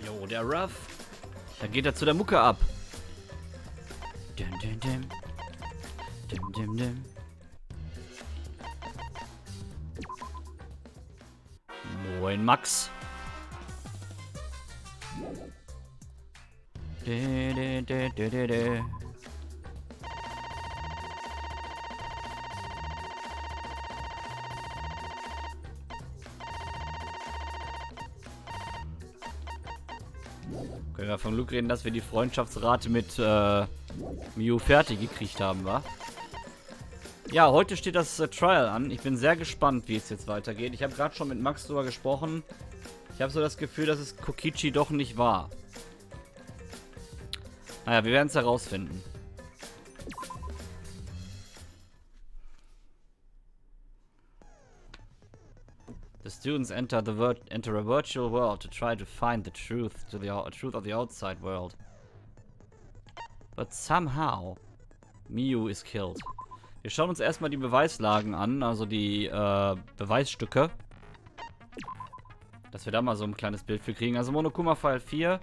Jo, der Ruff. Da geht er zu der Mucke ab. Dim, dim, dim. Dim, dim, dim. Moin, Max. De, de, de, de, de, de. Können wir von Glück reden, dass wir die Freundschaftsrate mit Miu fertig gekriegt haben, wa? Ja, heute steht das Trial an. Ich bin sehr gespannt, wie es jetzt weitergeht. Ich habe gerade schon mit Max drüber gesprochen. Ich habe so das Gefühl, dass es Kokichi doch nicht war. Naja, wir werden es herausfinden. The students enter a virtual world to try to find the truth of the outside world. But somehow, Miu is killed. Wir schauen uns erstmal die Beweislagen an, also die Beweisstücke. Dass wir da mal so ein kleines Bild für kriegen. Also Monokuma-File 4.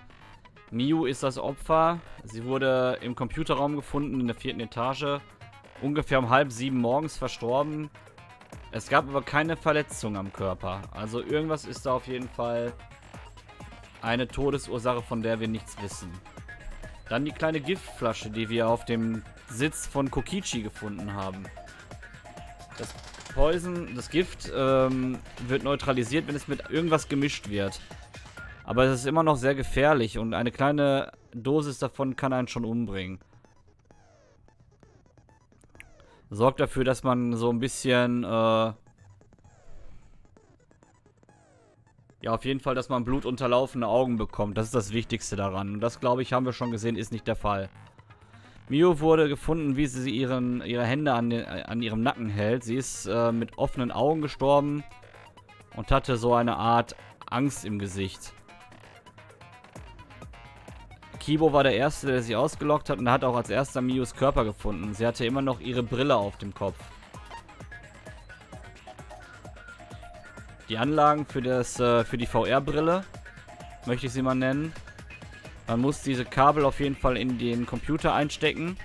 Miu ist das Opfer. Sie wurde im Computerraum gefunden in der 4. Etage. Ungefähr um 6:30 morgens verstorben. Es gab aber keine Verletzung am Körper. Also irgendwas ist da auf jeden Fall eine Todesursache, von der wir nichts wissen. Dann die kleine Giftflasche, die wir auf dem Sitz von Kokichi gefunden haben. Das Gift wird neutralisiert, wenn es mit irgendwas gemischt wird. Aber es ist immer noch sehr gefährlich und eine kleine Dosis davon kann einen schon umbringen. Sorgt dafür, dass man so ein bisschen, ja, auf jeden Fall, dass man blutunterlaufene Augen bekommt. Das ist das Wichtigste daran. Und das, glaube ich, haben wir schon gesehen, ist nicht der Fall. Miu wurde gefunden, wie sie ihre Hände an ihrem Nacken hält. Sie ist mit offenen Augen gestorben und hatte so eine Art Angst im Gesicht. Kibo war der Erste, der sie ausgelockt hat und hat auch als erster Mius Körper gefunden. Sie hatte immer noch ihre Brille auf dem Kopf. Die Anlagen für die VR-Brille, möchte ich sie mal nennen. Man muss diese Kabel auf jeden Fall in den Computer einstecken.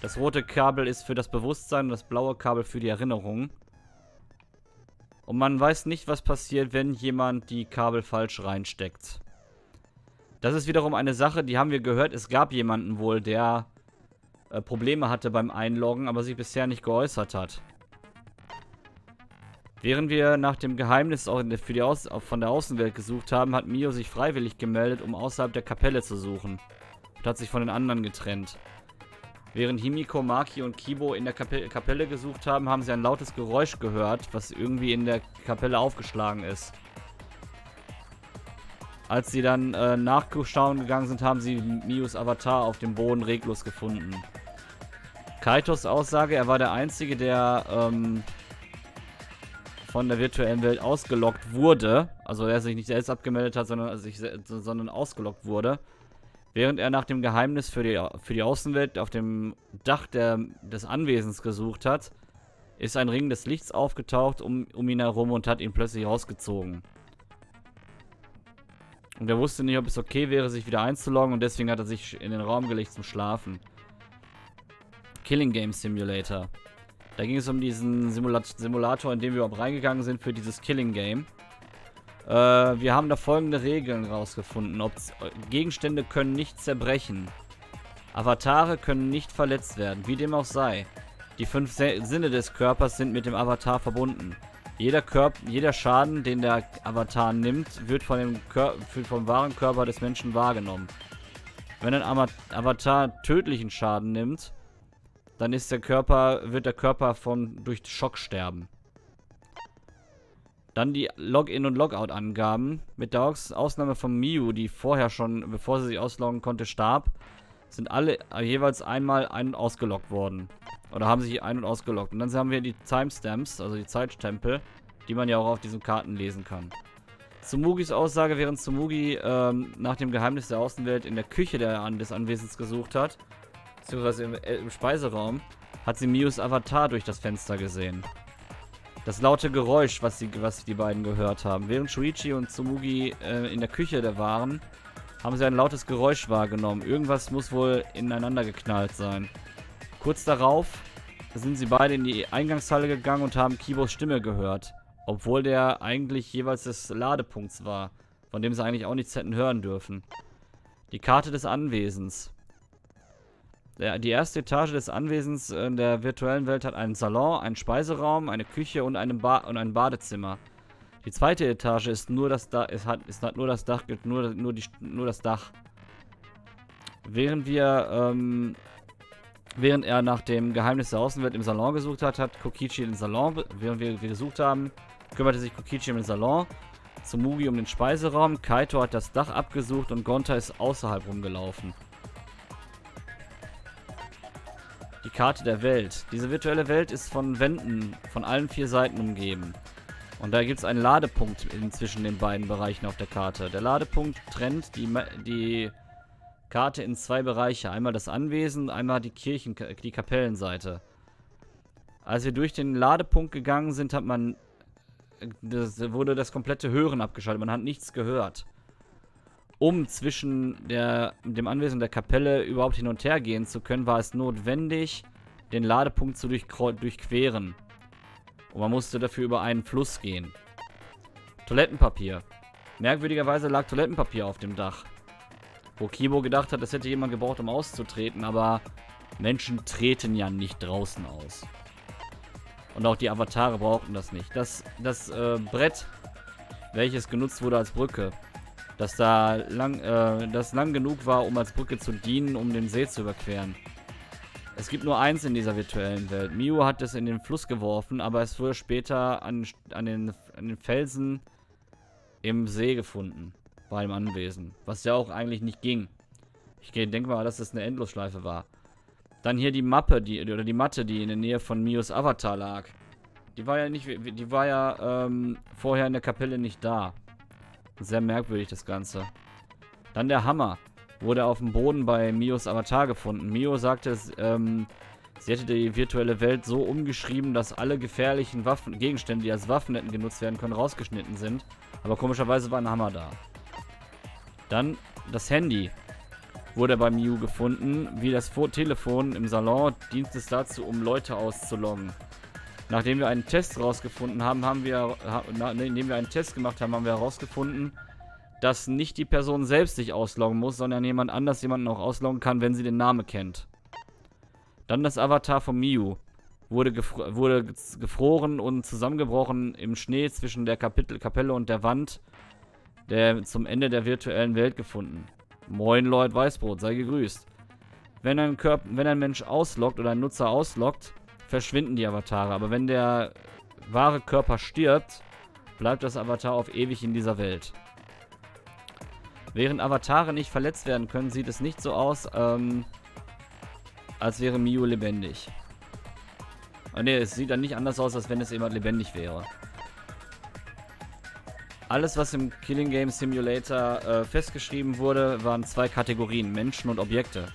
Das rote Kabel ist für das Bewusstsein und das blaue Kabel für die Erinnerung. Und man weiß nicht, was passiert, wenn jemand die Kabel falsch reinsteckt. Das ist wiederum eine Sache, die haben wir gehört. Es gab jemanden wohl, der Probleme hatte beim Einloggen, aber sich bisher nicht geäußert hat. Während wir nach dem Geheimnis auch von der Außenwelt gesucht haben, hat Mio sich freiwillig gemeldet, um außerhalb der Kapelle zu suchen. Und hat sich von den anderen getrennt. Während Himiko, Maki und Kibo in der Kapelle gesucht haben, haben sie ein lautes Geräusch gehört, was irgendwie in der Kapelle aufgeschlagen ist. Als sie dann nachschauen gegangen sind, haben sie Mius Avatar auf dem Boden reglos gefunden. Kaitos Aussage, er war der Einzige, der von der virtuellen Welt ausgelockt wurde. Also er sich nicht selbst abgemeldet hat, sondern ausgelockt wurde. Während er nach dem Geheimnis für die Außenwelt auf dem Dach des Anwesens gesucht hat, ist ein Ring des Lichts aufgetaucht um ihn herum und hat ihn plötzlich rausgezogen. Und er wusste nicht, ob es okay wäre, sich wieder einzuloggen und deswegen hat er sich in den Raum gelegt zum Schlafen. Killing Game Simulator. Da ging es um diesen Simulator, in dem wir überhaupt reingegangen sind für dieses Killing Game. Wir haben da folgende Regeln rausgefunden. Gegenstände können nicht zerbrechen. Avatare können nicht verletzt werden, wie dem auch sei. Die 5 Sinne des Körpers sind mit dem Avatar verbunden. Jeder Schaden, den der Avatar nimmt, wird vom wahren Körper des Menschen wahrgenommen. Wenn ein Avatar tödlichen Schaden nimmt, dann wird der Körper durch Schock sterben. Dann die Login- und Logout-Angaben. Mit der Ausnahme von Miu, die vorher schon, bevor sie sich ausloggen konnte, starb, sind alle jeweils einmal ein- und ausgeloggt worden. Oder haben sich ein- und ausgeloggt. Und dann haben wir die Timestamps, also die Zeitstempel, die man ja auch auf diesen Karten lesen kann. Tsumugis Aussage, während Tsumugi nach dem Geheimnis der Außenwelt in der Küche des Anwesens gesucht hat, beziehungsweise im Speiseraum, hat sie Mius Avatar durch das Fenster gesehen. Das laute Geräusch, was die beiden gehört haben. Während Shuichi und Tsumugi in der Küche waren, haben sie ein lautes Geräusch wahrgenommen. Irgendwas muss wohl ineinander geknallt sein. Kurz darauf sind sie beide in die Eingangshalle gegangen und haben Kibos Stimme gehört. Obwohl der eigentlich jeweils des Ladepunkts war, von dem sie eigentlich auch nichts hätten hören dürfen. Die Karte des Anwesens. Die erste Etage des Anwesens in der virtuellen Welt hat einen Salon, einen Speiseraum, eine Küche und ein Badezimmer. Die zweite Etage ist nur das Dach, nur das Dach, nur das Dach. Während er nach dem Geheimnis der Außenwelt im Salon gesucht hat, hat Kokichi den Salon, während wir gesucht haben, kümmerte sich Kokichi um den Salon, Tsumugi um den Speiseraum, Kaito hat das Dach abgesucht und Gonta ist außerhalb rumgelaufen. Die Karte der Welt. Diese virtuelle Welt ist von Wänden von allen 4 Seiten umgeben. Und da gibt es einen Ladepunkt zwischen den beiden Bereichen auf der Karte. Der Ladepunkt trennt die Karte in 2 Bereiche. Einmal das Anwesen, einmal die Kapellenseite. Als wir durch den Ladepunkt gegangen sind, wurde das komplette Hören abgeschaltet. Man hat nichts gehört. Um zwischen dem Anwesen und der Kapelle überhaupt hin und her gehen zu können, war es notwendig, den Ladepunkt zu durchqueren. Und man musste dafür über einen Fluss gehen. Toilettenpapier. Merkwürdigerweise lag Toilettenpapier auf dem Dach. Wo Kibo gedacht hat, das hätte jemand gebraucht, um auszutreten, aber Menschen treten ja nicht draußen aus. Und auch die Avatare brauchten das nicht. Das Brett, welches genutzt wurde als Brücke, das lang genug war, um als Brücke zu dienen, um den See zu überqueren. Es gibt nur eins in dieser virtuellen Welt. Miu hat es in den Fluss geworfen, aber es wurde später an den Felsen im See gefunden. Bei dem Anwesen. Was ja auch eigentlich nicht ging. Ich denke mal, dass das eine Endlosschleife war. Dann hier die Matte, die in der Nähe von Mius Avatar lag. Die war ja vorher in der Kapelle nicht da. Sehr merkwürdig das Ganze. Dann der Hammer. Wurde auf dem Boden bei Mios Avatar gefunden. Mio sagte, sie hätte die virtuelle Welt so umgeschrieben, dass alle gefährlichen Gegenstände, die als Waffen hätten genutzt werden können, rausgeschnitten sind. Aber komischerweise war ein Hammer da. Dann das Handy. Wurde bei Miu gefunden. Wie das Telefon im Salon dient es dazu, um Leute auszuloggen. Nachdem wir einen Test rausgefunden haben, indem wir einen Test gemacht haben, haben wir herausgefunden, dass nicht die Person selbst sich ausloggen muss, sondern jemand anders jemanden auch ausloggen kann, wenn sie den Namen kennt. Dann das Avatar von Miu. Wurde gefroren und zusammengebrochen im Schnee zwischen der Kapelle und der Wand zum Ende der virtuellen Welt gefunden. Moin Lord Weißbrot, sei gegrüßt. Wenn ein Mensch ausloggt oder ein Nutzer ausloggt, verschwinden die Avatare. Aber wenn der wahre Körper stirbt, bleibt das Avatar auf ewig in dieser Welt. Während Avatare nicht verletzt werden können, sieht es nicht so aus, als wäre Miu lebendig. Ne, es sieht dann nicht anders aus, als wenn es jemand lebendig wäre. Alles, was im Killing Game Simulator festgeschrieben wurde, waren 2 Kategorien, Menschen und Objekte.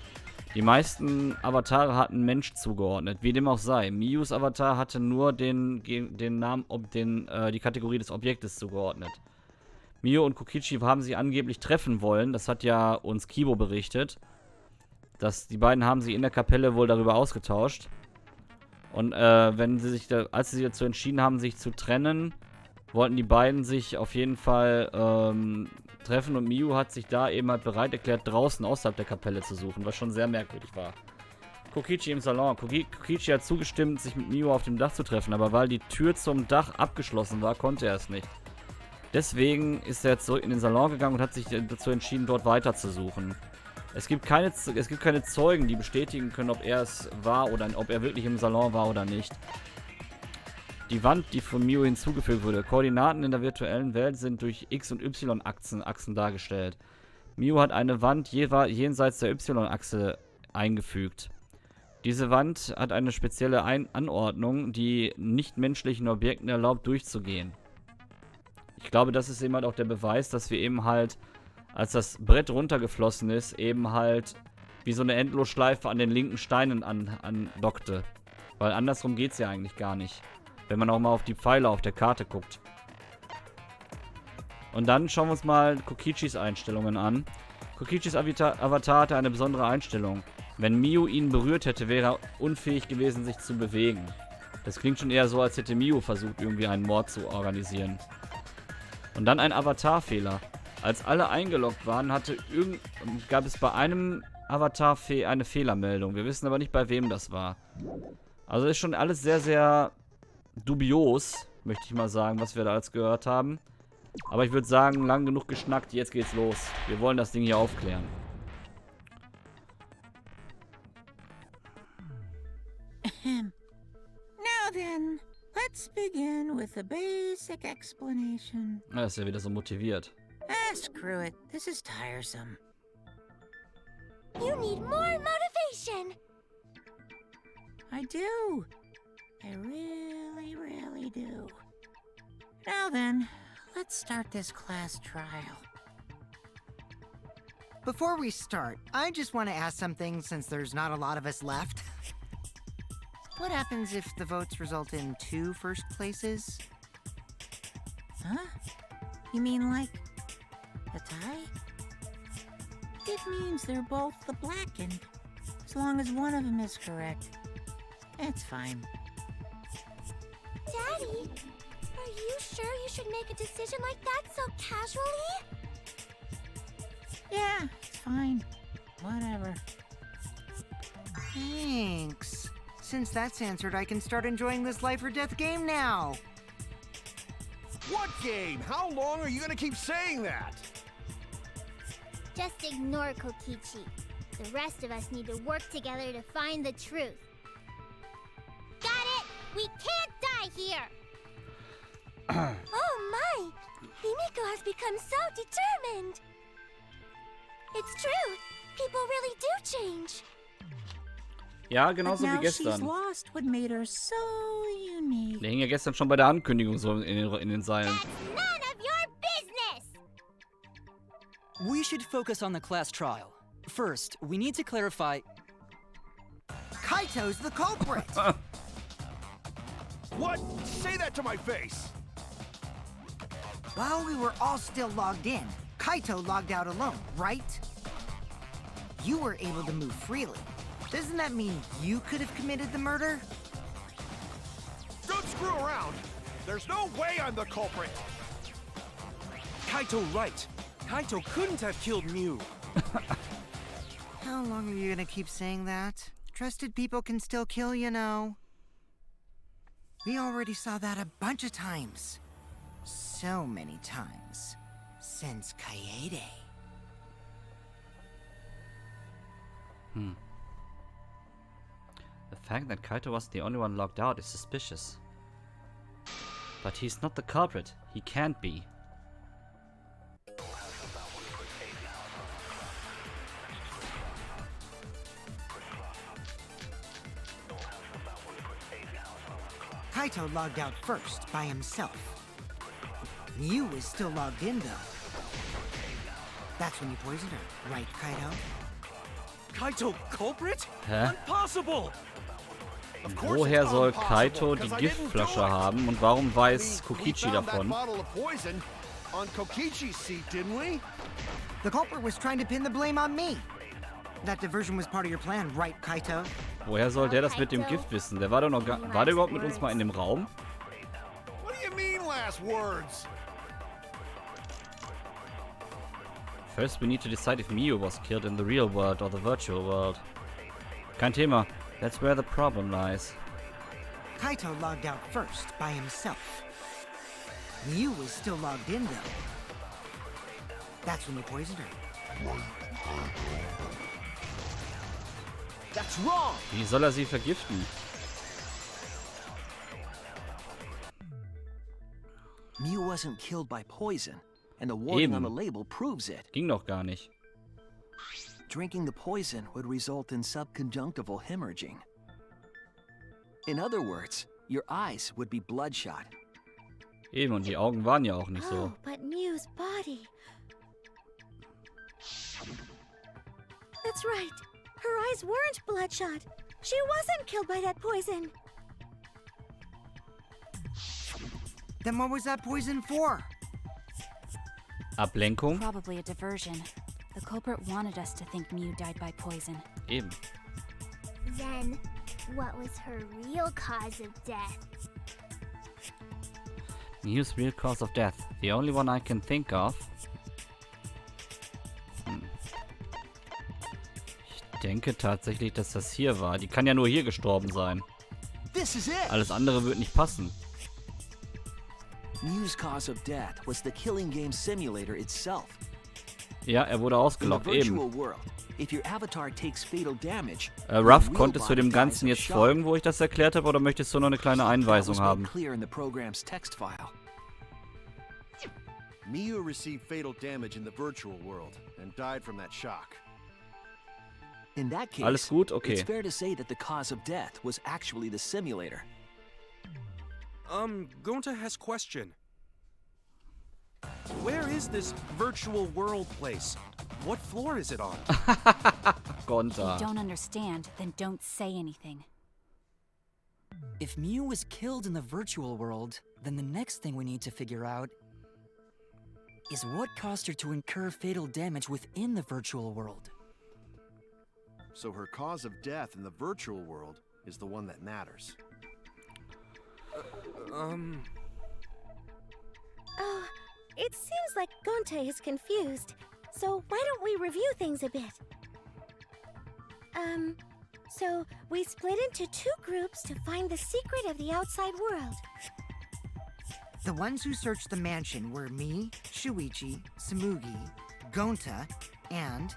Die meisten Avatare hatten Mensch zugeordnet, wie dem auch sei. Mius Avatar hatte nur den Namen, die Kategorie des Objektes zugeordnet. Miu und Kokichi haben sich angeblich treffen wollen, das hat ja uns Kibo berichtet. Die beiden haben sich in der Kapelle wohl darüber ausgetauscht. Und als sie sich dazu entschieden haben, sich zu trennen, wollten die beiden sich auf jeden Fall treffen und Miu hat sich da eben halt bereit erklärt, draußen außerhalb der Kapelle zu suchen, was schon sehr merkwürdig war. Kokichi im Salon. Kokichi hat zugestimmt, sich mit Miu auf dem Dach zu treffen, aber weil die Tür zum Dach abgeschlossen war, konnte er es nicht. Deswegen ist er zurück in den Salon gegangen und hat sich dazu entschieden, dort weiter zu suchen. Es gibt keine Zeugen, die bestätigen können, ob er es war oder ob er wirklich im Salon war oder nicht. Die Wand, die von Miu hinzugefügt wurde. Koordinaten in der virtuellen Welt sind durch X- und Y-Achsen dargestellt. Miu hat eine Wand jenseits der Y-Achse eingefügt. Diese Wand hat eine spezielle Anordnung, die nichtmenschlichen Objekten erlaubt, durchzugehen. Ich glaube, das ist eben halt auch der Beweis, dass wir eben halt, als das Brett runtergeflossen ist, eben halt wie so eine Endlosschleife an den linken Steinen andockte. Weil andersrum geht es ja eigentlich gar nicht. Wenn man auch mal auf die Pfeile auf der Karte guckt. Und dann schauen wir uns mal Kokichis Einstellungen an. Kokichis Avatar hatte eine besondere Einstellung. Wenn Miu ihn berührt hätte, wäre er unfähig gewesen, sich zu bewegen. Das klingt schon eher so, als hätte Miu versucht, irgendwie einen Mord zu organisieren. Und dann ein Avatar-Fehler. Als alle eingeloggt waren, gab es bei einem Avatar eine Fehlermeldung. Wir wissen aber nicht, bei wem das war. Also ist schon alles sehr, sehr dubios, möchte ich mal sagen, was wir da alles gehört haben. Aber ich würde sagen, lang genug geschnackt, jetzt geht's los. Wir wollen das Ding hier aufklären. Now then, let's begin with a basic explanation. Er ist ja wieder so motiviert. Screw it. This is tiresome. You need more motivation. I do. I really, really do. Now then, let's start this class trial. Before we start, I just want to ask something since there's not a lot of us left. What happens if the votes result in 2 first places? Huh? You mean like a tie? It means they're both the blackened. As long as one of them is correct. It's fine. Daddy, are you sure you should make a decision like that so casually? Yeah, it's fine. Whatever. Thanks. Since that's answered, I can start enjoying this life or death game now. What game? How long are you gonna keep saying that? Just ignore Kokichi. The rest of us need to work together to find the truth. Got it? We can't die here! Oh my! Himiko has become so determined! It's true! People really do change! Ja, genauso wie She's gestern. lost what made her so unique. Der hing ja gestern schon bei der Ankündigung so in den Seilen. That's none of your business! We should focus on the class trial. First, we need to clarify... Kaito's the culprit! What? Say that to my face! While we were all still logged in, Kaito logged out alone, right? You were able to move freely. Doesn't that mean you could have committed the murder? Don't screw around! There's no way I'm the culprit! Kaito right. Kaito couldn't have killed Miu. How long are you gonna keep saying that? Trusted people can still kill, you know. We already saw that a bunch of times. So many times. Since Kaede. The fact that Kaito was the only one logged out is suspicious. But he's not the culprit. He can't be. Kaito logged out first, by himself. Miu was still logged in, though. That's when you poisoned her, right, Kaito? Kaito culprit? Hä? Impossible! Of course Woher it's soll impossible, Kaito die 'cause I didn't do Giftflasche it. haben und warum weiß We Kokichi found that davon? bottle of poison on Kokichi's seat, didn't we? The culprit was trying to pin the blame on me. That diversion was part of your plan, right, Kaito? Woher soll der das mit dem Gift wissen? Der war doch noch war der überhaupt mit uns mal in dem Raum? What do you mean, last words? First we need to decide if Miu was killed in the real world or the virtual world. Kein Thema. That's where the problem lies. Kaito logged out first, by himself. Miu was still logged in, though. That's when you poisoned her. That's wrong! Wie soll er sie vergiften? Miu wasn't killed by poison, and the warning on the Eben. label proves it. Ging doch gar nicht. Drinking the poison would result in subconjunctival hemorrhaging. In other words, your eyes would be bloodshot. Eben, und die Augen waren ja auch nicht so. Oh, but Miu's body. That's right. Her eyes weren't bloodshot. She wasn't killed by that poison. Then what was that poison for? Ablenkung? Probably a diversion. The culprit wanted us to think Mew died by poison. Eben. Then, what was her real cause of death? Mew's real cause of death. The only one I can think of. Ich denke tatsächlich, dass das hier war. Die kann ja nur hier gestorben sein. This is it! Alles andere wird nicht passen. Mew's cause of death was the killing game simulator itself. Ja, er wurde In the ausgelockt, virtual eben. world, if your avatar takes fatal damage, Ruff, your real konntest du body dem dies Ganzen of jetzt shock. folgen, wo ich das erklärt habe, oder möchtest du noch eine kleine That Einweisung was made haben? clear in the program's text file. Miu received fatal damage in the virtual world and died from that shock. In that case, Alles gut? it's Okay. fair to say that the cause of death was actually the simulator. Gonta has question. Where is this virtual world place? What floor is it on? If you Gonta. don't understand, then don't say anything. If Mew was killed in the virtual world, then the next thing we need to figure out is what caused her to incur fatal damage within the virtual world. So her cause of death in the virtual world is the one that matters. Oh, it seems like Gonta is confused. So why don't we review things a bit? So we split into two groups to find the secret of the outside world. The ones who searched the mansion were me, Shuichi, Samugi, Gonta, and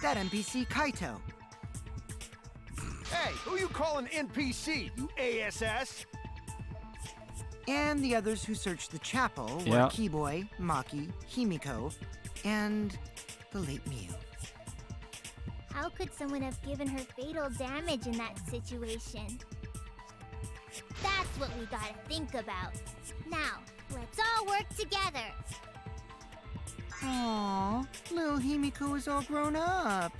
that NPC Kaito. Hey, who you calling NPC, you ASS? And the others who searched the chapel were Yeah. Keyboy, Maki, Himiko, and the late Mew. How could someone have given her fatal damage in that situation? That's what we gotta think about. Now, let's all work together. Aww, little Himiko is all grown up.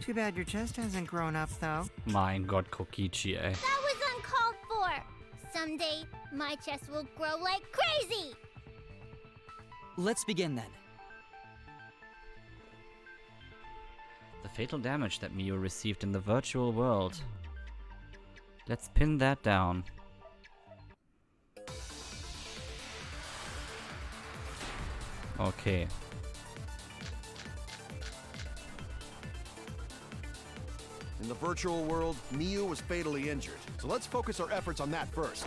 Too bad your chest hasn't grown up, though. Mein Gott, Kokichi, ey. That was uncalled for. Someday, my chest will grow like crazy. Let's begin then. The fatal damage that Mew received in the virtual world. Let's pin that down. Okay. In the virtual world, Miu was fatally injured. So let's focus our efforts on that first.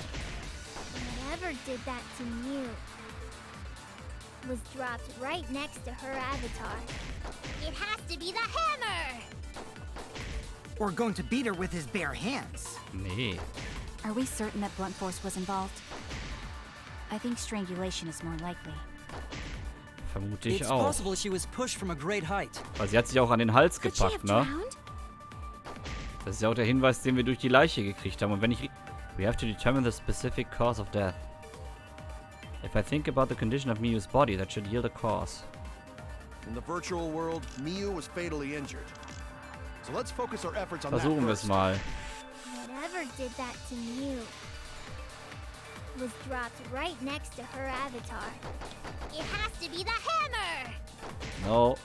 Whatever did that to Mew was dropped right next to her avatar. It has to be the hammer! Or going to beat her with his bare hands. Nee. Are we certain that blunt force was involved? I think strangulation is more likely. Vermute ich It's auch. possible she was pushed from a great height. Weil sie hat sich auch an den Hals Could she have gepackt, ne? drowned? Das ist ja auch der Hinweis, den wir durch die Leiche gekriegt haben. Und wenn ich... We have to determine the specific cause of death. If I think about the condition of Miyu's body, that should yield a cause. In the virtual world, Miu was fatally injured. So let's focus our efforts on that Versuchen wir es first. mal. Whatever did that to Mew was dropped right next to her avatar. It has to be the hammer! No,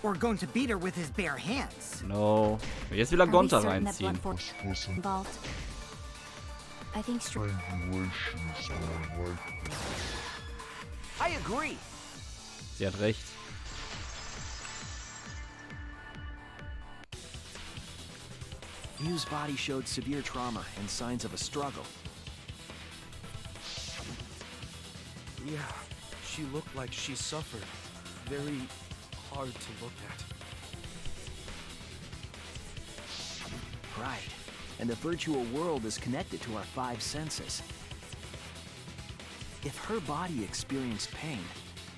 Or going to beat her with his bare hands. no. Jetzt will er Are we Gonta certain that reinziehen. blunt force was involved? I think I agree. Sie hat recht. Mew's body showed severe trauma and signs of a struggle. Yeah, she looked like she suffered. Very hard to look at. Right. And the virtual world is connected to our five senses. If her body experienced pain,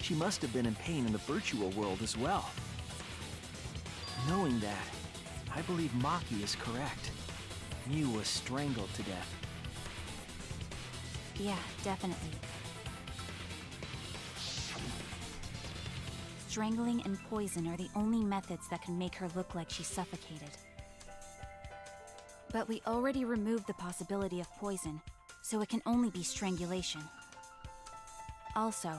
she must have been in pain in the virtual world as well. Knowing that, I believe Maki is correct. Mew was strangled to death. Yeah, definitely. Strangling and poison are the only methods that can make her look like she suffocated. But we already removed the possibility of poison, so it can only be strangulation. Also,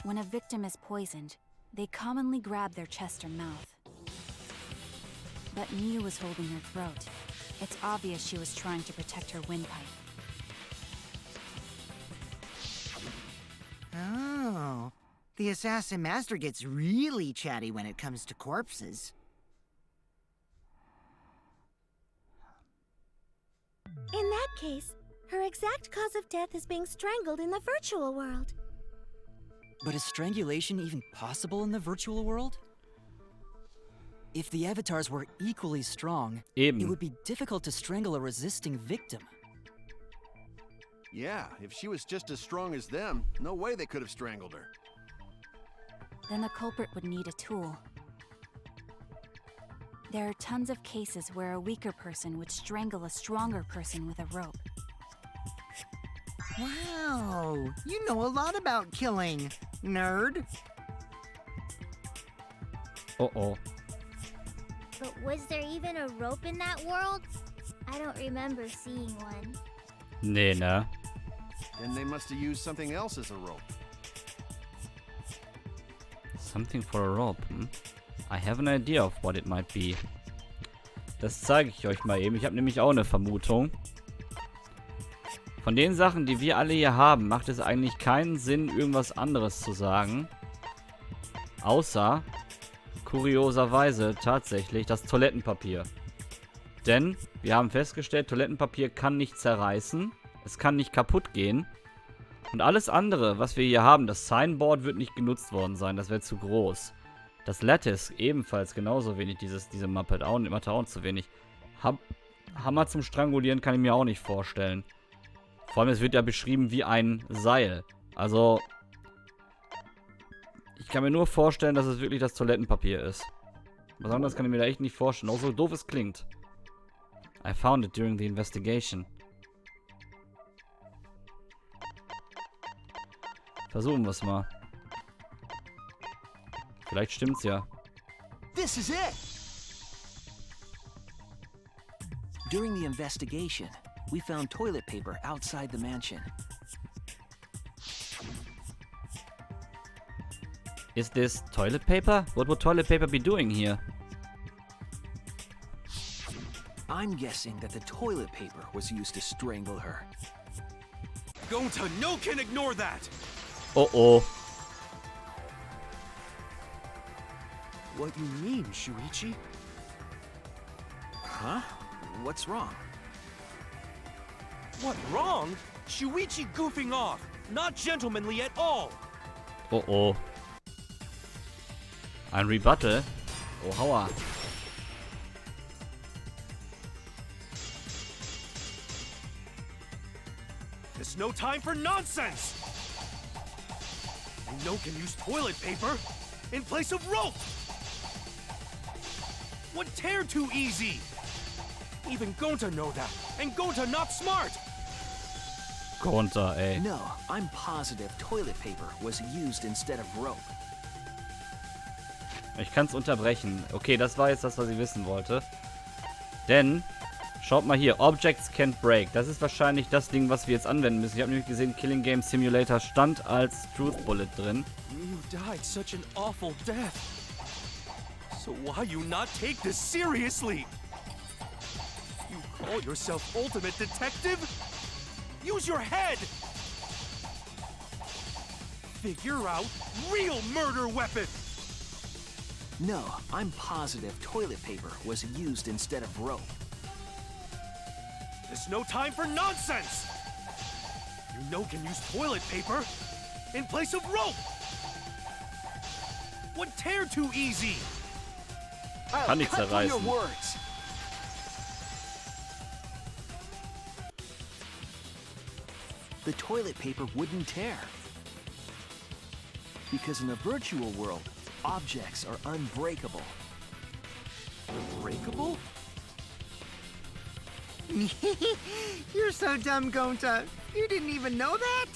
when a victim is poisoned, They commonly grab their chest or mouth. But Miu was holding her throat. It's obvious she was trying to protect her windpipe. Oh. The Assassin Master gets really chatty when it comes to corpses. In that case, her exact cause of death is being strangled in the virtual world. But is strangulation even possible in the virtual world? If the avatars were equally strong, it would be difficult to strangle a resisting victim. Yeah, if she was just as strong as them, no way they could have strangled her. Then the culprit would need a tool. There are tons of cases where a weaker person would strangle a stronger person with a rope. Wow, you know a lot about killing, nerd. Uh-oh. But was there even a rope in that world? I don't remember seeing one. Nee, ne? Then they must have used something else as a rope. Something for a rope, hm? I have an idea of what it might be. Das zeige ich euch mal eben. Ich habe nämlich auch eine Vermutung. Von den Sachen, die wir alle hier haben, macht es eigentlich keinen Sinn, irgendwas anderes zu sagen. Außer, kurioserweise, tatsächlich das Toilettenpapier. Denn wir haben festgestellt, Toilettenpapier kann nicht zerreißen. Es kann nicht kaputt gehen. Und alles andere, was wir hier haben, das Signboard wird nicht genutzt worden sein. Das wäre zu groß. Das Lattice ebenfalls genauso wenig. Diese Mappe hat auch zu wenig. Hammer zum Strangulieren kann ich mir auch nicht vorstellen. Vor allem, es wird ja beschrieben wie ein Seil. Also, ich kann mir nur vorstellen, dass es wirklich das Toilettenpapier ist. Was anderes kann ich mir da echt nicht vorstellen. Auch so doof es klingt. I found it during the investigation. Versuchen wir es mal. Vielleicht stimmt's ja. This is it! During the investigation, we found toilet paper outside the mansion. Is this toilet paper? What would toilet paper be doing here? I'm guessing that the toilet paper was used to strangle her. Gonta, no can ignore that! Oh. What you mean, Shuichi? Huh? What's wrong? What, wrong? Shuichi goofing off! Not gentlemanly at all! Oh. Ein Rebuttal? Oh, hauer. There's no time for nonsense! You know can use toilet paper in place of rope! Would tear too easy! Even Gonta know that, and Gonta not smart! Gonta, ey. No, I'm positive toilet paper was used instead of rope. Ich kann es unterbrechen. Okay, das war jetzt das, was ich wissen wollte. Denn, schaut mal hier, Objects can't break. Das ist wahrscheinlich das Ding, was wir jetzt anwenden müssen. Ich habe nämlich gesehen, Killing Game Simulator stand als Truth Bullet drin. You died such an awful death. So why you not take this seriously? You call yourself Ultimate Detective? Use your head! Figure out real murder weapon! No, I'm positive toilet paper was used instead of rope. There's no time for nonsense! You know can use toilet paper in place of rope! Would tear too easy! Kann nicht Cut through your zerreißen. words. The toilet paper wouldn't tear. Because in a virtual world, objects are unbreakable. Unbreakable? You're so dumb, Gonta. You didn't even know that?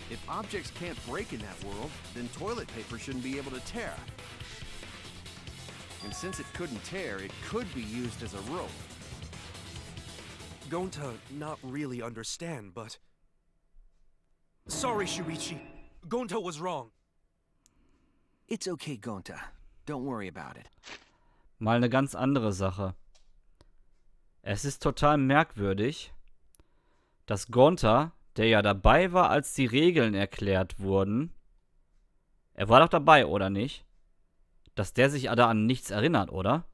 If objects can't break in that world, then toilet paper shouldn't be able to tear. And since it couldn't tear, it could be used as a rope. Gonta not really understand, but... Sorry, Shuichi. Gonta was wrong. It's okay, Gonta. Don't worry about it. Mal eine ganz andere Sache. Es ist total merkwürdig, dass Gonta, der ja dabei war, als die Regeln erklärt wurden, er war doch dabei, oder nicht? Dass der sich da an nichts erinnert, oder?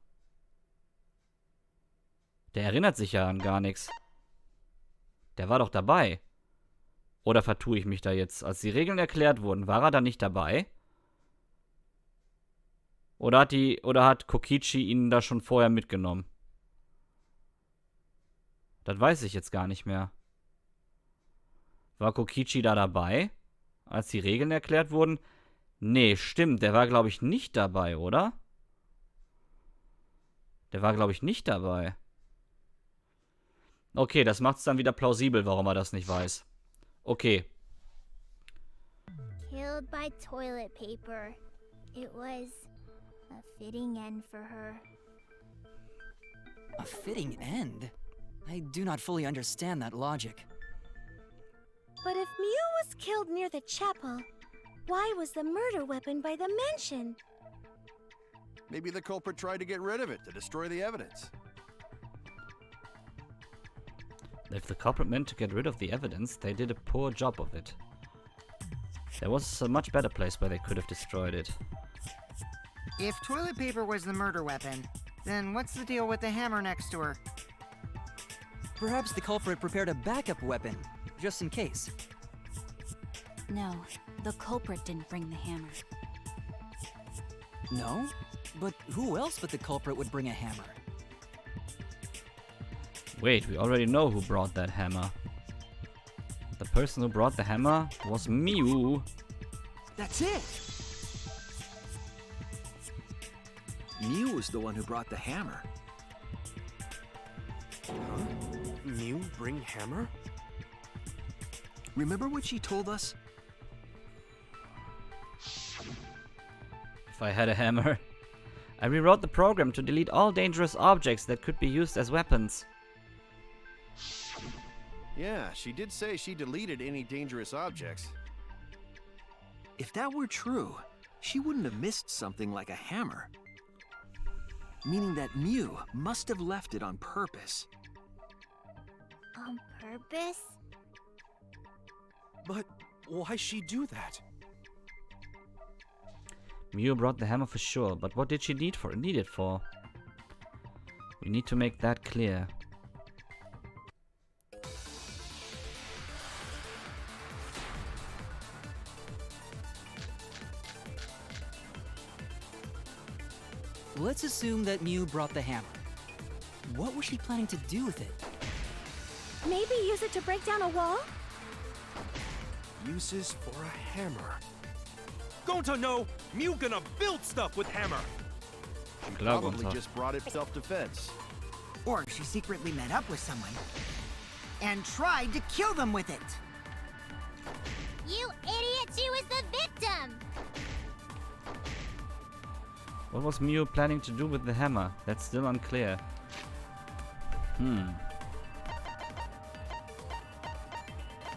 Der erinnert sich ja an gar nichts. Der war doch dabei. Oder vertue ich mich da jetzt? Als die Regeln erklärt wurden, war er da nicht dabei? Oder hat Kokichi ihn da schon vorher mitgenommen? Das weiß ich jetzt gar nicht mehr. War Kokichi da dabei, als die Regeln erklärt wurden? Nee, stimmt. Der war, glaube ich, nicht dabei, oder? Der war, glaube ich, nicht dabei. Okay, das macht es dann wieder plausibel, warum er das nicht weiß. Okay. Killed by toilet paper. It was a fitting end for her. A fitting end? I do not fully understand that logic. But if Mew was killed near the chapel, why was the murder weapon by the mansion? Maybe the culprit tried to get rid of it to destroy the evidence. If the culprit meant to get rid of the evidence, they did a poor job of it. There was a much better place where they could have destroyed it. If toilet paper was the murder weapon, then what's the deal with the hammer next to her? Perhaps the culprit prepared a backup weapon, just in case. No, the culprit didn't bring the hammer. No? But who else but the culprit would bring a hammer? Wait, we already know who brought that hammer. The person who brought the hammer was Mew. That's it! Mew was the one who brought the hammer. Huh? Mew bring hammer? Remember what she told us? If I had a hammer. I rewrote the program to delete all dangerous objects that could be used as weapons. Yeah, she did say she deleted any dangerous objects. If that were true, she wouldn't have missed something like a hammer. Meaning that Mew must have left it on purpose. On purpose? But why she do that? Mew brought the hammer for sure, but what did she need it for? We need to make that clear. Let's assume that Mew brought the hammer. What was she planning to do with it? Maybe use it to break down a wall? Uses for a hammer. Gonta no! Mew gonna build stuff with hammer! She Klar, probably Gonta. just brought it self-defense. Or she secretly met up with someone and tried to kill them with it. You idiot! She was the victim! What was Mew planning to do with the hammer? That's still unclear.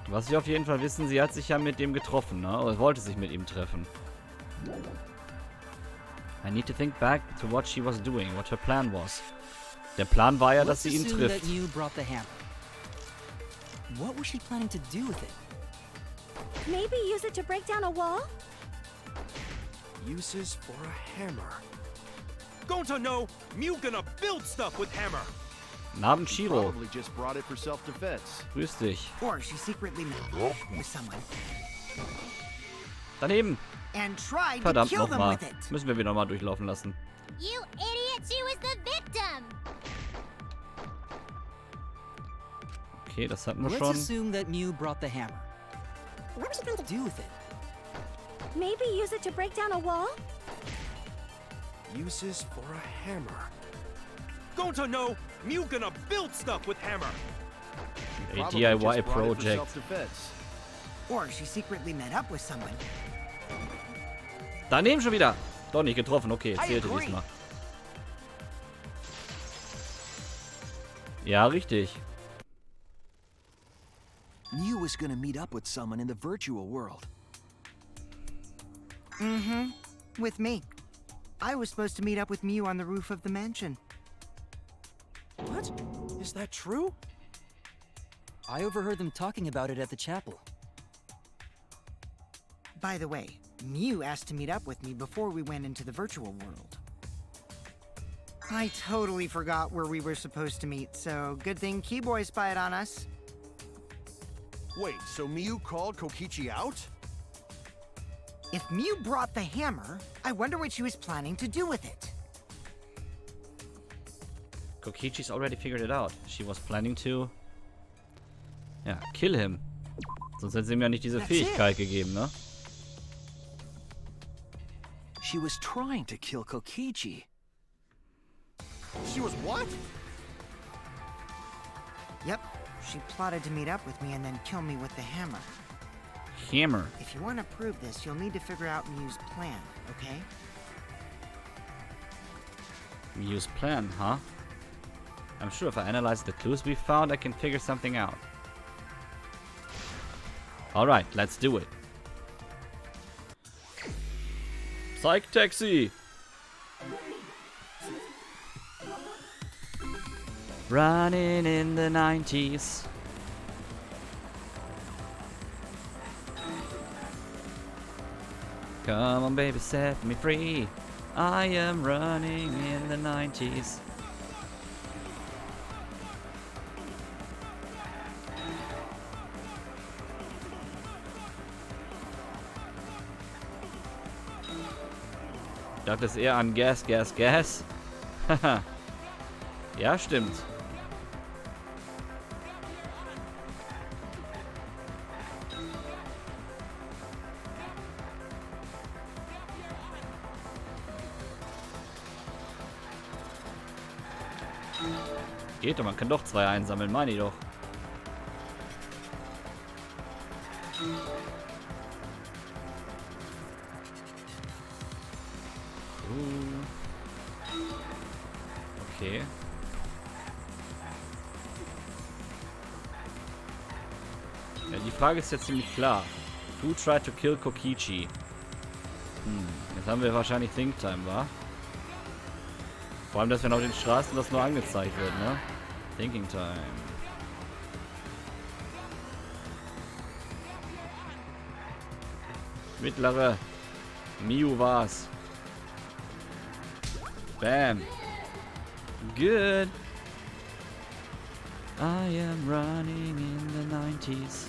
Was wir auf jeden Fall wissen, sie hat sich ja mit dem getroffen, ne? Oder wollte sich mit ihm treffen. I need to think back to what she was doing, what her plan was. Der Plan war ja, dass sie ihn Let's assume trifft. that Mew brought the hammer. What was she planning to do with it? Maybe use it to break down a wall? Uses for a hammer. Gonta no! Mew gonna build stuff with hammer! Guten Abend, Shiro. Probably just brought it for self-defense. Grüß dich. Or she secretly met up with someone Daneben. and tried to Verdammt kill them nochmal. with it. Müssen wir wieder mal durchlaufen lassen. You idiot! She was the victim! Okay, das hatten wir Let's schon. assume that Mew brought the hammer. What was she planning To do with it? Maybe use it to break down a wall? Uses for a hammer. Gonta no! Mew gonna build stuff with hammer! She A probably DIY just brought it for project. self-defense. Or she secretly met up with someone Daneben schon wieder. Doch nicht getroffen. Okay, zählte agree. diesmal. Ja, richtig. Mew was gonna meet up with someone in the virtual world. With me. I was supposed to meet up with Miu on the roof of the mansion. What? Is that true? I overheard them talking about it at the chapel. By the way, Miu asked to meet up with me before we went into the virtual world. I totally forgot where we were supposed to meet, so good thing Keyboy spied on us. Wait, so Miu called Kokichi out? If Miu brought the hammer, I wonder what she was planning to do with it. Kokichi's already figured it out. She was planning to... Ja, kill him. Sonst hätte sie ihm ja nicht diese Fähigkeit gegeben, ne? She was trying to kill Kokichi. She was what? Yep, she plotted to meet up with me and then kill me with the hammer. Hammer. If you want to prove this, you'll need to figure out Miu's plan, okay? Miu's plan, huh? I'm sure if I analyze the clues we found, I can figure something out. Alright, let's do it. Psych Taxi! Running in the 90s. Come on, baby, set me free. I am running in the 90s. Ich dachte es eher an Gas, Gas, Gas. Haha. Ja, stimmt. Geht doch, man kann doch 2 einsammeln, meine ich doch. Okay. Ja, die Frage ist jetzt ziemlich klar. Who tried to kill Kokichi? Jetzt haben wir wahrscheinlich Think Time, wa? Vor allem, dass wenn auf den Straßen das nur angezeigt wird, ne? Thinking Time. Mittlere. Miu war's. Bam. Good. I am running in the 90s.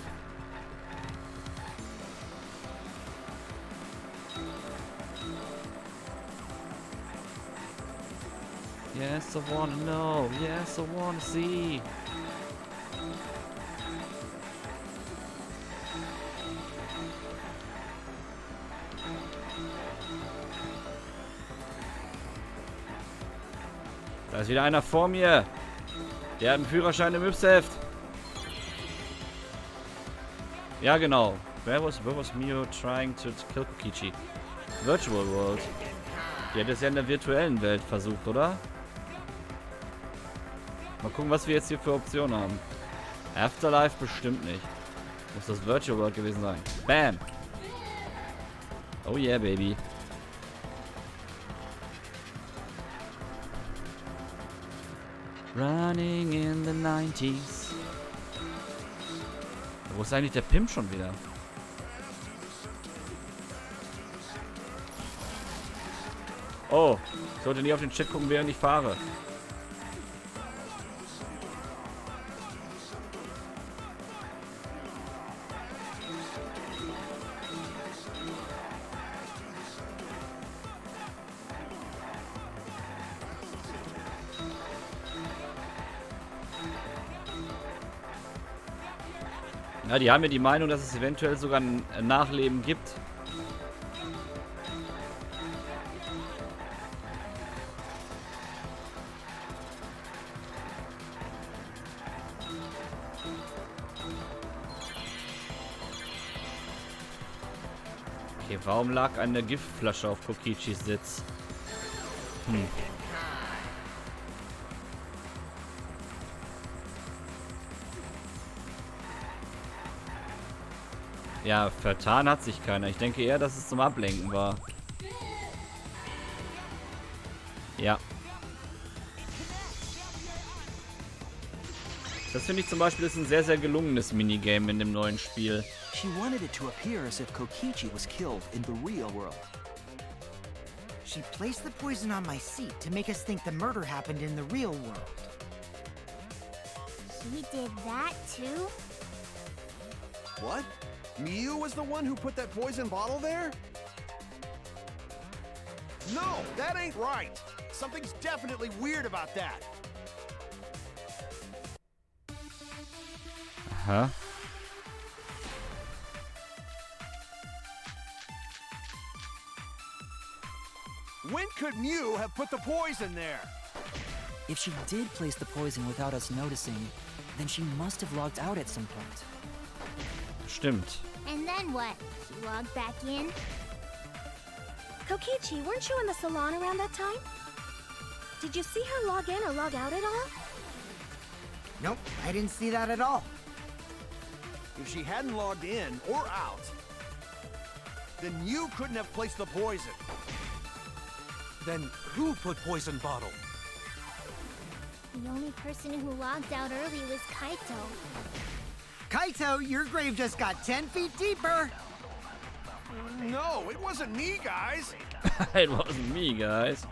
Yes, I wanna know. Yes, I wanna see. Da ist wieder einer vor mir. Der hat einen Führerschein im Yps-Heft. Ja, genau. Where was Miu trying to kill Kokichi? Virtual World. Die hat es ja in der virtuellen Welt versucht, oder? Mal gucken, was wir jetzt hier für Optionen haben. Afterlife bestimmt nicht. Muss das Virtual World gewesen sein. Bam! Oh yeah, baby. Running in the 90s. Wo ist eigentlich der Pimp schon wieder? Oh, ich sollte nie auf den Chat gucken, während ich fahre. Ja, die haben ja die Meinung, dass es eventuell sogar ein Nachleben gibt. Okay, warum lag eine Giftflasche auf Kokichis Sitz? Ja, vertan hat sich keiner. Ich denke eher, dass es zum Ablenken war. Ja. Das finde ich zum Beispiel ist ein sehr, sehr gelungenes Minigame in dem neuen Spiel. She wanted it to appear as if Kokichi was killed in the real world. She placed the poison on my seat to make us think the murder happened in the real world. She did that too? What? Miu was the one who put that poison bottle there? No, that ain't right. Something's definitely weird about that. Aha. When could Miu have put the poison there? If she did place the poison without us noticing, then she must have logged out at some point. Stimmt. And then what? She logged back in? Kokichi, weren't you in the salon around that time? Did you see her log in or log out at all? Nope, I didn't see that at all. If she hadn't logged in or out, then you couldn't have placed the poison. Then who put poison bottle? The only person who logged out early was Kaito. Kaito, your grave just got 10 feet deeper. No, it wasn't me, guys. It wasn't me, guys.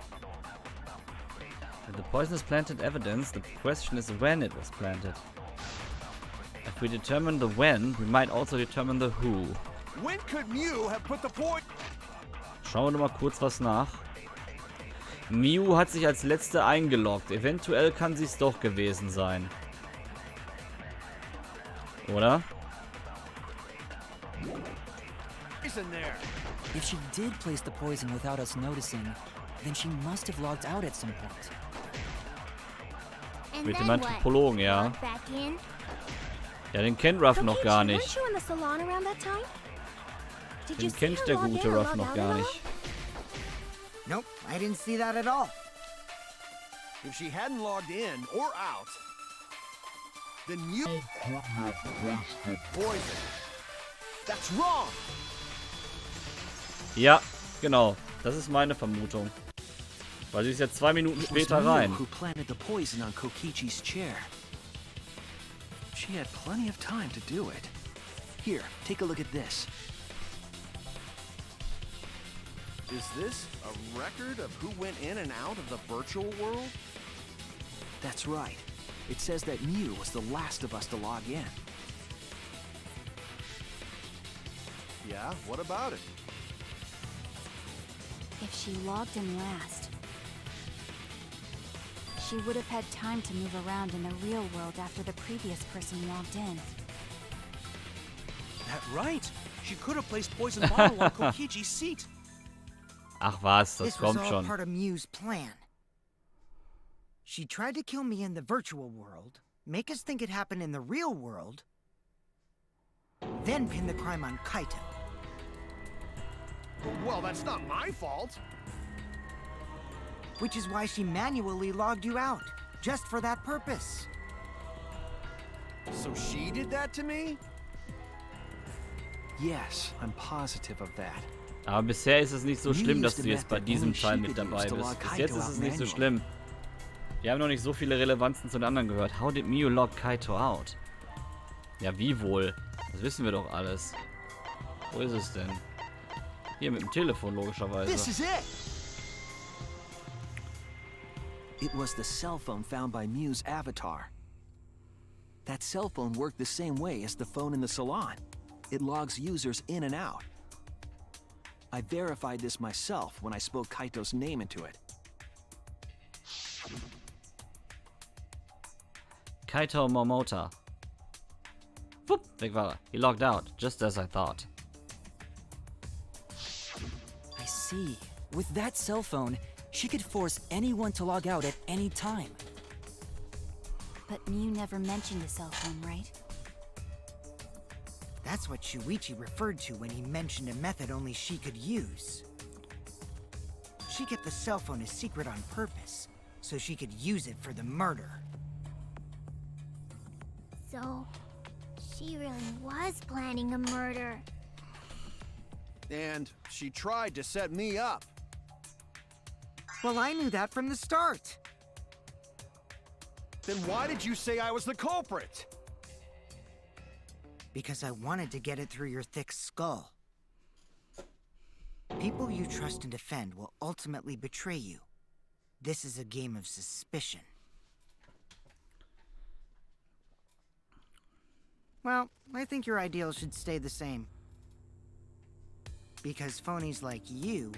If the poison is planted evidence, the question is when it was planted. If we determine the when, we might also determine the who. When could Miu have put the poison? Schauen wir noch mal kurz was nach. Miu hat sich als letzte eingeloggt. Eventuell kann sie es doch gewesen sein. Oder? In there. If she did place the poison without us noticing, then she must have logged out at some point. And Mit dem then what? Anthropologen, ja. Logged back in? Ja, den kennt Ruff noch gar Kokichi, nicht. weren't you in the salon around that time? Did you Den see kennt her der log in gute or Ruff log noch out gar at all? nicht. Nope, I didn't see that at all. If she hadn't logged in or out, then you couldn't have placed the poison. That's wrong. Ja, genau. Das ist meine Vermutung. Weil sie ist ja 2 Minuten It was später Miu rein. who planted the poison on Kokichi's chair. She had plenty of time to do it. Here, take a look at this. Is this a record of who went in and out of the virtual world? That's right. It says that Miu was the last of us to log in. Yeah, what about it? If she logged in last, she would have had time to move around in the real world after the previous person logged in. That right. She could have placed poison bottle on Kokichi's seat. Ach was, das This was kommt all schon. part of Miu's plan. She tried to kill me in the virtual world, make us think it happened in the real world, then pin the crime on Kaito. Well, that's not my fault. Which is why she manually logged you out, just for that purpose. So she did that to me? Yes, I'm positive of that. Aber bisher ist es nicht so schlimm, dass du jetzt bei diesem Teil mit dabei bist. Bis jetzt ist es nicht so schlimm. Wir haben noch nicht so viele Relevanzen zu den anderen gehört. How did Miu log Kaito out? Ja, wie wohl? Das wissen wir doch alles. Wo ist es denn? Hier mit dem Telefon, logischerweise. This is it! It was the cell phone found by Miu's avatar. That cell phone worked the same way as the phone in the salon. It logs users in and out. I verified this myself when I spoke Kaito's name into it. Kaito Momota. Wupp, weg war er. He logged out, just as I thought. I see. With that cell phone, she could force anyone to log out at any time. But Miu never mentioned a cell phone, right? That's what Shuichi referred to when he mentioned a method only she could use. She kept the cell phone a secret on purpose, so she could use it for the murder. So, she really was planning a murder. And she tried to set me up. Well, I knew that from the start. Then why did you say I was the culprit? Because I wanted to get it through your thick skull. People you trust and defend will ultimately betray you. This is a game of suspicion. Well, I think your ideals should stay the same. Because phonies like you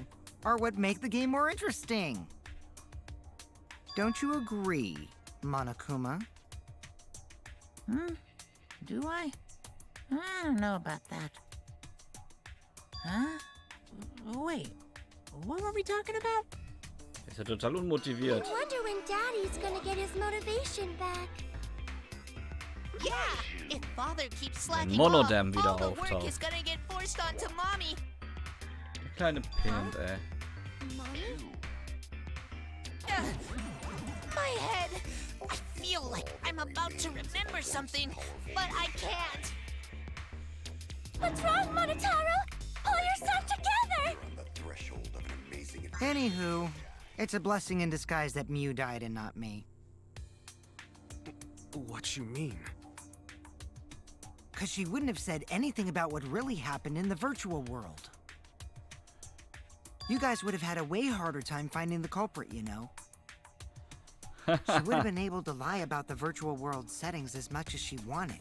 are what make the game more interesting. Don't you agree, Monokuma? Do I? I don't know about that. Huh? Wait, what were we talking about? Ist ja total unmotiviert. I wonder when Daddy's gonna get his motivation back. Yeah, if Father keeps slacking Monodam off, wieder all the work auftaucht. is gonna get forced onto Mommy. Der kleine Pimp, ey. Mommy? My head. I feel like I'm about to remember something, but I can't. What's wrong, Monotaro? Pull yourself together! Anywho, it's a blessing in disguise that Mew died and not me. What you mean? Because she wouldn't have said anything about what really happened in the virtual world. You guys would have had a way harder time finding the culprit, you know. She would have been able to lie about the virtual world settings as much as she wanted.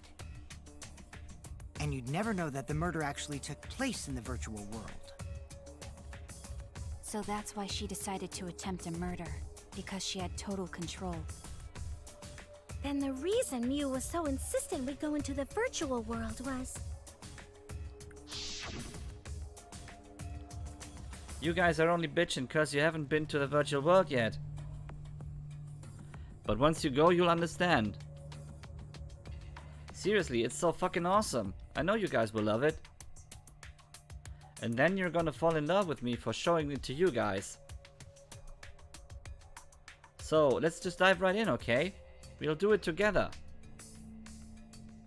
And you'd never know that the murder actually took place in the virtual world. So that's why she decided to attempt a murder, because she had total control. And the reason Mew was so insistent we go into the virtual world was... You guys are only bitching because you haven't been to the virtual world yet. But once you go, you'll understand. Seriously, it's so fucking awesome. I know you guys will love it. And then you're gonna fall in love with me for showing it to you guys. So, let's just dive right in, okay? We'll do it together.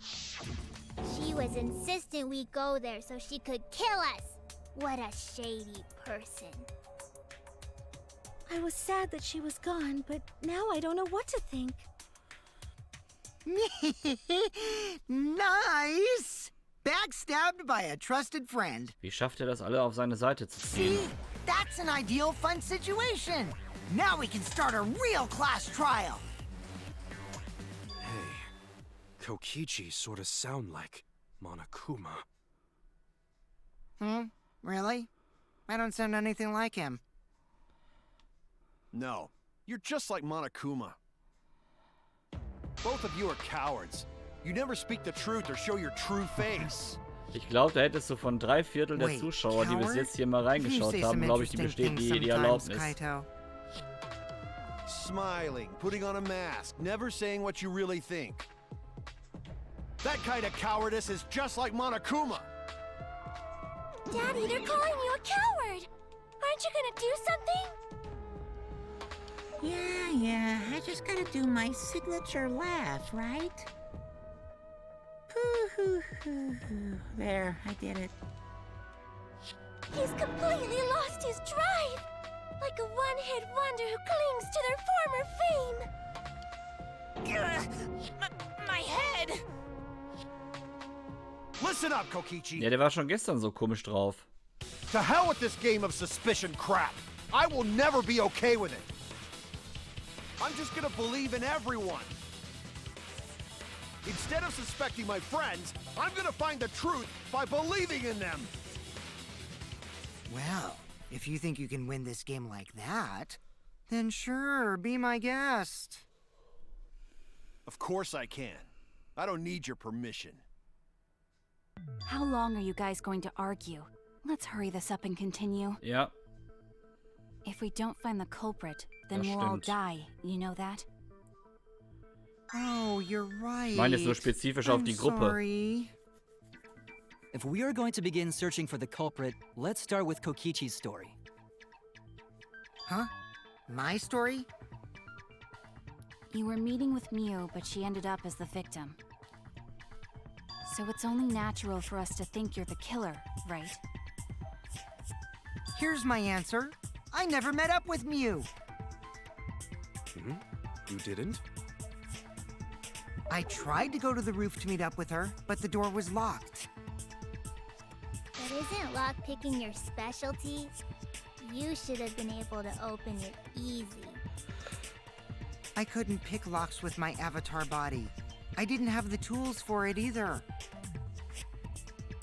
She was insistent we go there so she could kill us. What a shady person. I was sad that she was gone, but now I don't know what to think. Nice! Backstabbed by a trusted friend. Wie schafft er das, alle auf seine Seite zu See? ziehen? That's an ideal fun situation. Now we can start a real class trial. Hey, Kokichi sort of sound like Monokuma. Really? I don't sound anything like him. No, you're just like Monokuma. Both of you are cowards. You never speak the truth or show your true face. Ich glaube, da hättest du von 3/4 der Wait, Zuschauer, die bis coward? jetzt hier mal You reingeschaut say haben, some glaube ich, die interesting besteht die things sometimes, Erlaubnis. Kaito. Smiling, putting on a mask, never saying what you really think. That kind of cowardice is just like Monokuma. Daddy, they're calling you a coward! Aren't you gonna do something? Yeah, I just gotta do my signature laugh, right? Hoo. There, I did it. He's completely lost his drive! Like a one-hit wonder who clings to their former fame! My head! Listen up, Kokichi. Ja, der war schon gestern so komisch drauf. To hell with this game of suspicion crap. I will never be okay with it. I'm just gonna believe in everyone. Instead of suspecting my friends, I'm gonna find the truth by believing in them. Well, if you think you can win this game like that, then sure, be my guest. Of course I can. I don't need your permission. How long are you guys going to argue? Let's hurry this up and continue. Ja, If we don't find the culprit, then Das we'll all stimmt. die. You know that? Oh, you're right. ich meine jetzt nur spezifisch auf I'm die Gruppe. sorry. If we are going to begin searching for the culprit, let's start with Kokichi's story. Huh? My story? You were meeting with Mew, but she ended up as the victim. So it's only natural for us to think you're the killer, right? Here's my answer. I never met up with Mew. Hmm? You didn't? I tried to go to the roof to meet up with her, but the door was locked. But isn't lockpicking your specialty? You should have been able to open it easy. I couldn't pick locks with my avatar body. I didn't have the tools for it either.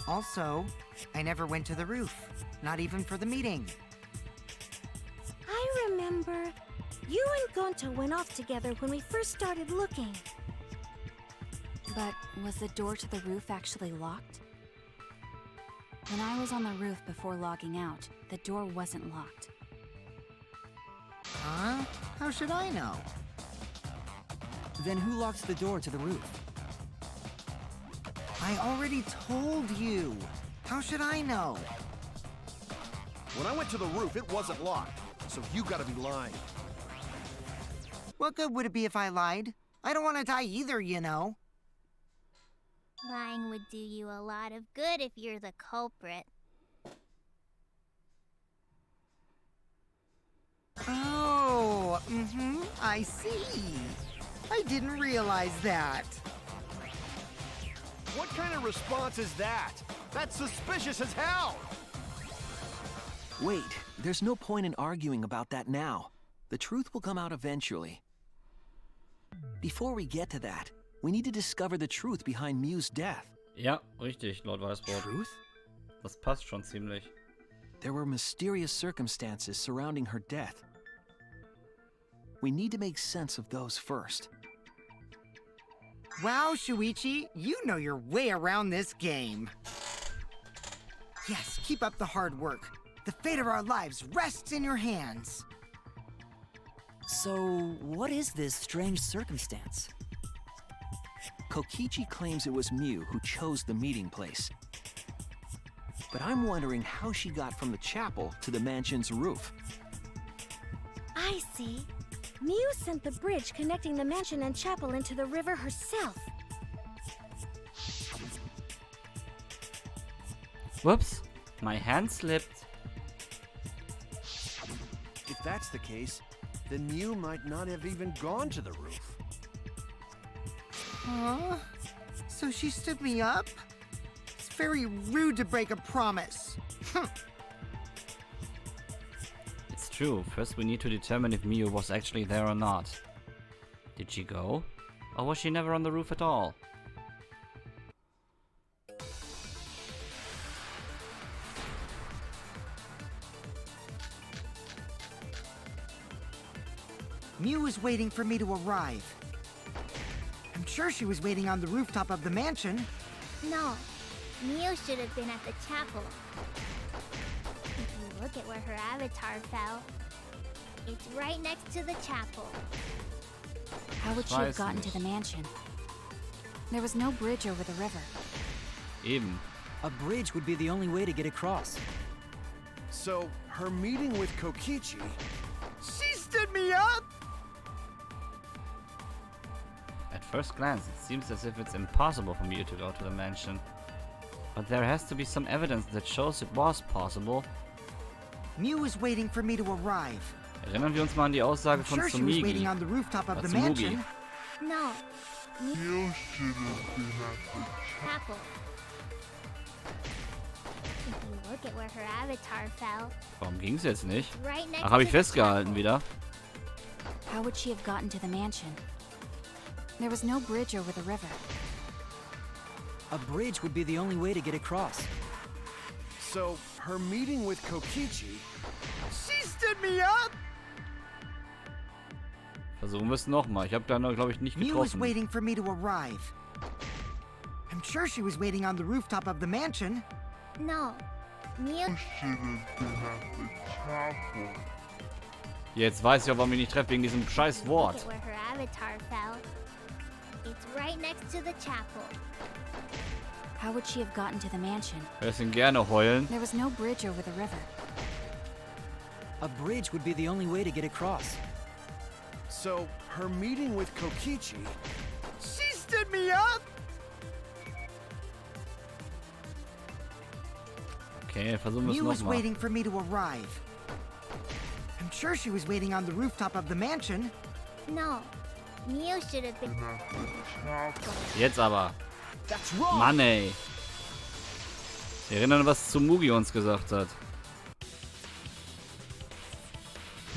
Also, I never went to the roof, not even for the meeting. I remember you and Gonta went off together when we first started looking. But was the door to the roof actually locked? When I was on the roof before logging out, the door wasn't locked. Huh? How should I know? Then who locked the door to the roof? I already told you. How should I know? When I went to the roof, it wasn't locked, so you gotta be lying. What good would it be if I lied? I don't want to die either, you know. Lying would do you a lot of good if you're the culprit. Oh, I see. I didn't realize that. What kind of response is that? That's suspicious as hell! Wait, there's no point in arguing about that now. The truth will come out eventually. Before we get to that, we need to discover the truth behind Mew's death. Ja, richtig, Lord Weißbrot. Truth? Das passt schon ziemlich. There were mysterious circumstances surrounding her death. We need to make sense of those first. Wow, Shuichi, you know your way around this game. Yes, keep up the hard work. The fate of our lives rests in your hands. So, what is this strange circumstance? Kokichi claims it was Mew who chose the meeting place. But I'm wondering how she got from the chapel to the mansion's roof. I see. Mew sent the bridge connecting the mansion and chapel into the river herself. Whoops, my hand slipped. If that's the case, then Mew might not have even gone to the roof. Huh? So she stood me up? It's very rude to break a promise. It's true. First we need to determine if Mew was actually there or not. Did she go? Or was she never on the roof at all? Mew was waiting for me to arrive. I'm sure she was waiting on the rooftop of the mansion. No, Mew should have been at the chapel. If you look at where her avatar fell, it's right next to the chapel. How would she have gotten to the mansion? There was no bridge over the river. Eben. A bridge would be the only way to get across. So, her meeting with Kokichi... She stood me up! At first glance, it seems as if it's impossible for Mew to go to the mansion. But there has to be some evidence that shows it was possible. Mew was waiting for me to arrive. Erinnern wir uns mal an die Aussage I'm von sure she was waiting Tsumigi. on the rooftop of the Tsumugi. mansion. No, Mew should have been at the chapel. If you look at where her avatar fell, Warum ging's jetzt nicht? it's right next Ach, habe to ich the festgehalten chapel. wieder. How would she have gotten to the mansion? There was no bridge over the river. A bridge would be the only way to get across. So, her meeting with Kokichi... She stood me up! Versuchen wir es nochmal. Ich habe da noch, glaube ich, nicht Mew was getroffen. waiting for me to arrive. I'm sure she was waiting on the rooftop of the mansion. No, Mew Jetzt weiß ich auch, warum ich nicht treffe, wegen diesem scheiß look Wort. at where her avatar fell. It's right next to the chapel. How would she have gotten to the mansion? Wir lassen gerne heulen. There was no bridge over the river. A bridge would be the only way to get across. So, her meeting with Kokichi... She stood me up! Okay, versuchen wir es Mew was nochmal. waiting for me to arrive. I'm sure she was waiting on the rooftop of the mansion. No. Mew should have been. Jetzt aber. That's wrong. Mann, ey. Wir erinnern, was Tsumugi uns gesagt hat.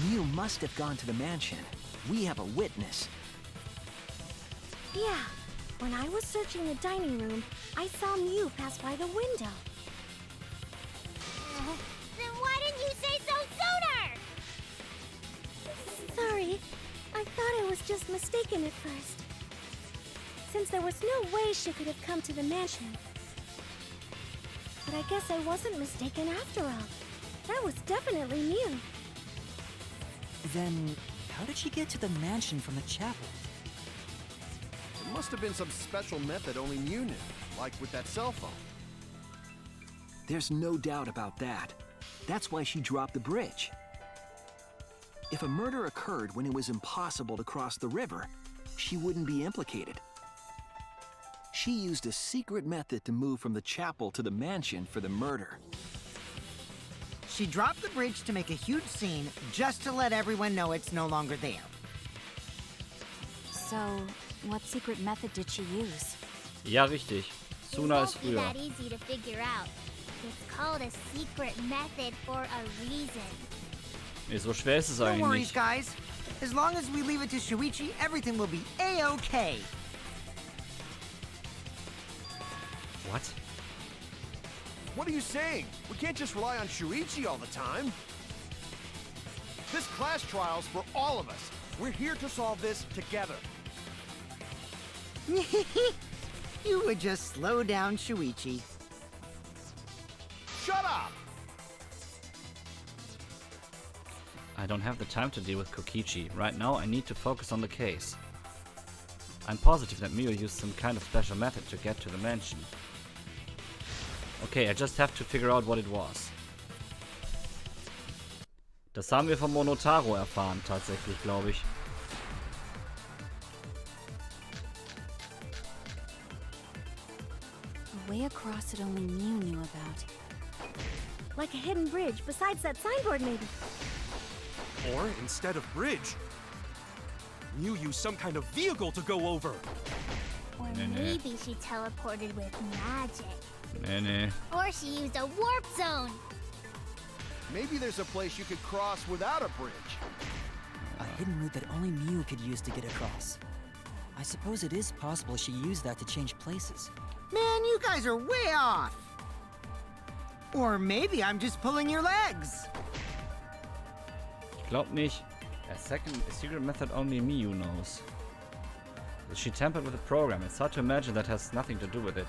Mew must have gone to the mansion. We have a witness. Yeah. When I was searching the dining room, I saw Mew pass by the window. Then why didn't you say so sooner? Sorry. I thought I was just mistaken at first. Since there was no way she could have come to the mansion. But I guess I wasn't mistaken after all. That was definitely Mew. Then, how did she get to the mansion from the chapel? It must have been some special method only Mew knew, like with that cell phone. There's no doubt about that. That's why she dropped the bridge. If a murder occurred when it was impossible to cross the river, she wouldn't be implicated. She used a secret method to move from the chapel to the mansion for the murder. She dropped the bridge to make a huge scene just to let everyone know it's no longer there. So, what secret method did she use? Ja, richtig. It Sooner ist won't be früher. that easy to figure out. It's called a secret method for a reason. Nee, so schwer ist es No eigentlich worries, nicht. guys. As long as we leave it to Shuichi, everything will be A-okay. What? What are you saying? We can't just rely on Shuichi all the time. This class trial's for all of us. We're here to solve this together. You would just slow down Shuichi. Shut up! I don't have the time to deal with Kokichi. Right now, I need to focus on the case. I'm positive that Mio used some kind of special method to get to the mansion. Okay, I just have to figure out what it was. Das haben wir von Monotaro erfahren, tatsächlich, glaube ich. A way across that only Mew knew about. Like a hidden bridge besides that signboard, maybe. Or instead of bridge, Mew used some kind of vehicle to go over. Or maybe she teleported with magic. Nee, nee. Or she used a warp zone. Maybe there's a place you could cross without a bridge. A hidden route that only Mew could use to get across. I suppose it is possible she used that to change places. Man, you guys are way off. Or maybe I'm just pulling your legs. Ich glaub nicht. A secret method only Miyu knows. She tampered with the program. It's hard to imagine that has nothing to do with it.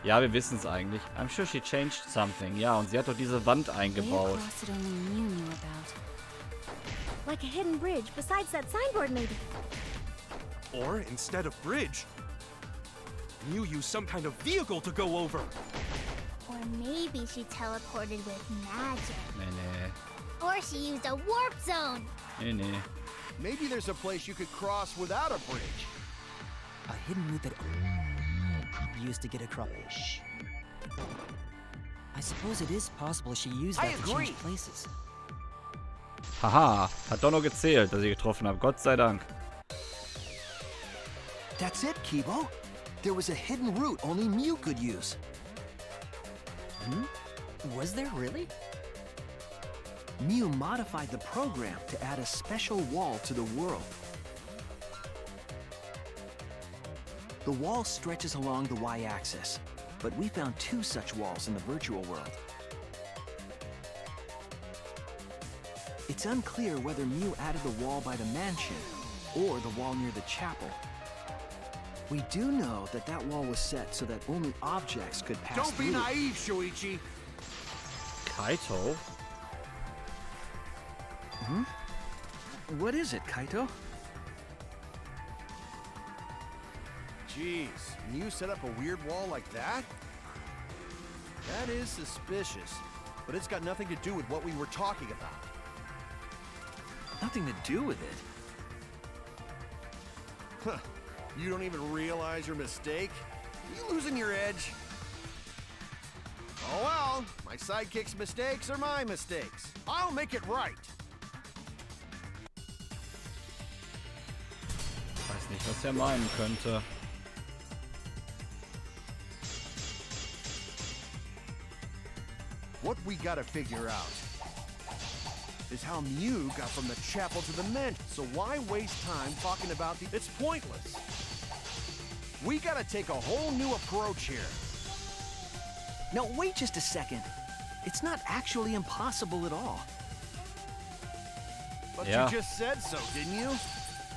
Ja, wir wissen es eigentlich. I'm sure she changed something. Ja, und sie hat doch diese Wand eingebaut. Way across that only Mew knew about. Like a hidden bridge besides that signboard, maybe. Or instead of bridge, Mew used some kind of vehicle to go over. Or maybe she teleported with magic. Nee, nee. Or she used a warp zone. Nee, nee. Maybe there's a place you could cross without a bridge. A hidden route that only Mew could use to get across. I suppose it is possible she used that to change places. Haha, hat doch noch gezählt, dass ich getroffen habe. Gott sei Dank. That's it, Kibo. There was a hidden route only Mew could use. Was there really? Mew modified the program to add a special wall to the world. The wall stretches along the y-axis, but we found 2 such walls in the virtual world. It's unclear whether Mew added the wall by the mansion or the wall near the chapel. We do know that that wall was set so that only objects could pass Don't be through. naive, Shuichi. Kaito? What is it, Kaito? Jeez, Mew set up a weird wall like that? That is suspicious, but it's got nothing to do with what we were talking about. Nothing to do with it. Huh. You don't even realize your mistake? You losing your edge? Oh well, my sidekick's mistakes are my mistakes. I'll make it right. das ja meinen könnte. What we gotta figure out is how Mew got from the chapel to the mansion. So why waste time talking about the... It's pointless. We gotta take a whole new approach here. Now, wait just a second. It's not actually impossible at all. But Yeah. you just said so, didn't you?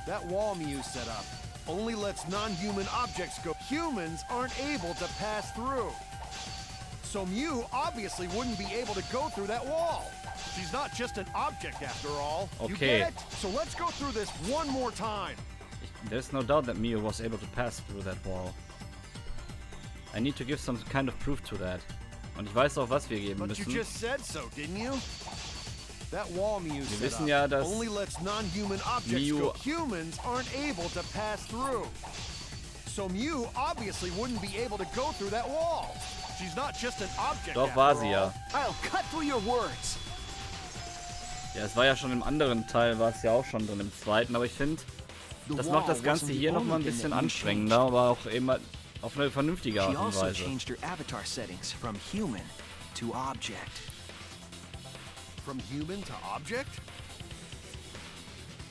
That wall Mew set up only lets non-human objects go. Humans aren't able to pass through. So Mew obviously wouldn't be able to go through that wall. She's not just an object after all. You Okay. get it? So let's go through this one more time. There's no doubt that Mew was able to pass through that wall. I need to give some kind of proof to that. Und ich weiß auch, was wir geben But you müssen. just said so, didn't you? That wall Mew Wir set wissen up ja, dass only lets non-human objects Mew- go. Humans aren't able to pass through. So Mew obviously wouldn't be able to go through that wall. She's not just an object Doch, after war sie all. ja. I'll cut through your words. Ja, es war ja schon im anderen Teil, war es ja auch schon drin, im zweiten. Aber ich finde, das macht das Ganze hier nochmal ein bisschen anstrengender, aber auch eben auf eine vernünftige She Art und also Weise. changed her avatar settings from human to object. From human to object?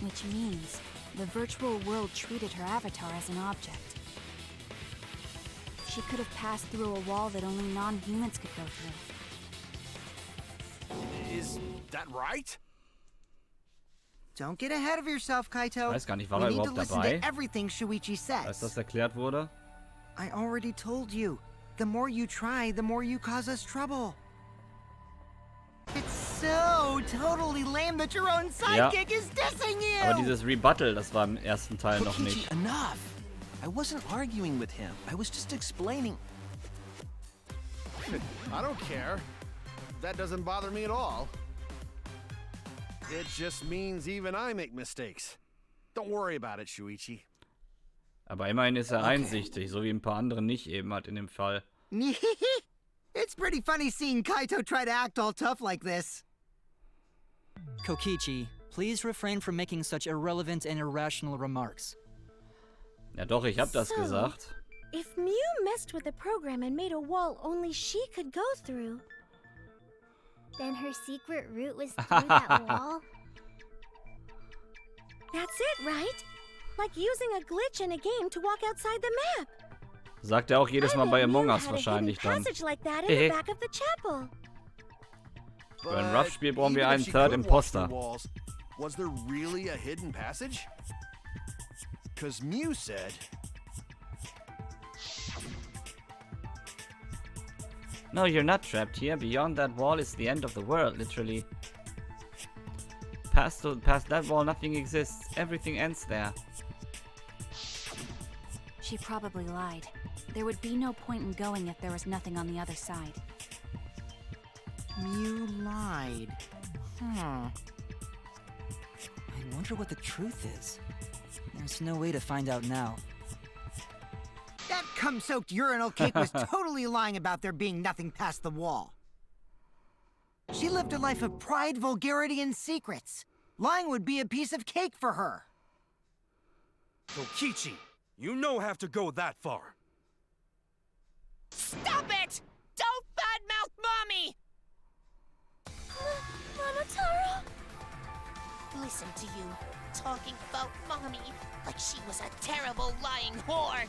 Which means the virtual world treated her avatar as an object. She could have passed through a wall that only non-humans could go through. Is that right? Don't get ahead of yourself, Kaito. Ich weiß gar nicht, war we er need to überhaupt listen dabei? to everything Shuichi says. Als das erklärt wurde. I already told you. The more you try, the more you cause us trouble. It's so totally lame that your own sidekick is dissing you! Aber dieses Rebuttal, das war im ersten Teil noch Kokichi, nicht. enough. I wasn't arguing with him. I was just explaining. I don't care. That doesn't bother me at all. It just means even I make mistakes. Don't worry about it, Shuichi. Aber immerhin ist er einsichtig, so wie ein paar andere nicht eben hat in dem Fall. It's pretty funny seeing Kaito try to act all tough like this. Kokichi, please refrain from making such irrelevant and irrational remarks. Ja doch, ich hab das So, gesagt. If Mew messed with the program and made a wall only she could go through, Then her secret route was through that wall? that's it, right? Like using a glitch in a game to walk outside the map. Sagt er auch jedes Mal I bei bet Among Mew Us had a wahrscheinlich hidden dann. passage like that in the back of the chapel. Für ein Rough-Spiel brauchen wir even if einen she Third could walk through Imposter. walls, was there really a hidden passage? Because Mew said... No, you're not trapped here. Beyond that wall is the end of the world, literally. Past that wall, nothing exists. Everything ends there. She probably lied. There would be no point in going if there was nothing on the other side. Mew lied. I wonder what the truth is. There's no way to find out now. That cum-soaked urinal cake was totally lying about there being nothing past the wall. She lived a life of pride, vulgarity, and secrets. Lying would be a piece of cake for her. Kokichi, you no have to go that far. Stop it! Don't badmouth Mommy! Monotaro? Listen to you, talking about Mommy like she was a terrible lying whore.